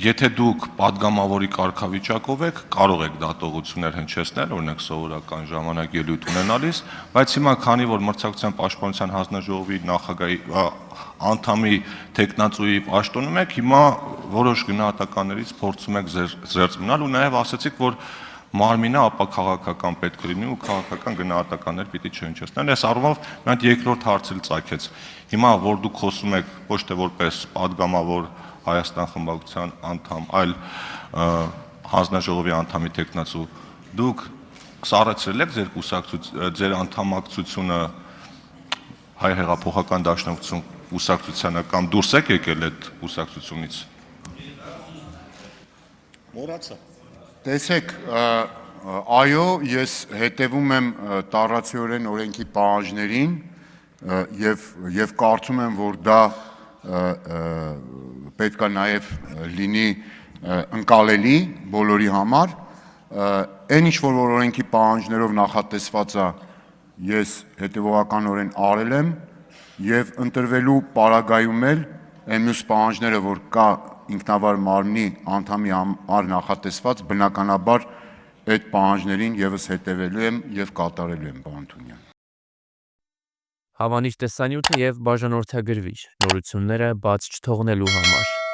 Եթե դուք падգամավորի կարգավիճակով եք, կարող եք դատողություններ հնչեցնել, օրինակ սովորական ժամանակ ելույթ ունենալիս, բայց հիմա քանի որ Մրցակցության պաշտպանության հանձնաժողովի նախագահի անդամի տեխնացուի պաշտոնում եք, հիմա որոշ գնահատականներից փորձում եք զերծ մնալ ու նաև ասացիք, որ մարմինը ապա քաղաքական պետք է լինի ու քաղաքական գնահատականներ պիտի չհնչեցնեն։ Այս առումով մենք երկրորդ հարցը ծագեց։ Հիմա որ դուք խոսում եք ոչ թե որպես падգամավոր Հայաստան խմբակցության անդամ, այլ հանձնաժողովի անդամի տեխնացու, դուք սառեցրել եք ձեր անդամակցությունը Հայ հեղափոխական դաշնակցություն կուսակցությանը կամ դուրս եք եկել այդ կուսակցությունից։ Մոռացա։ Տեսեք, այո, ես հետևում եմ տառացիորեն օրենքի պահանջներին եւ կարծում եմ, որ դա պետք է նաև լինի ընկալելի բոլորի համար, այն ինչ որ օրենքի պահանջներով նախատեսված է, ես հետևողականորեն արել եմ եւ ընտրվելու պարագայում էլ այն մյուս պահանջները, որ կա ինքնավար մարմնի անդամի համար նախատեսված, բնականաբար այդ պահանջներին եւս հետևելու եմ եւ կատարելու եմ, պարոն Թունյան։ Հավանիչ տեսանյութը եւ բաժանորդագրվիչ նորությունները բաց չթողնելու համար։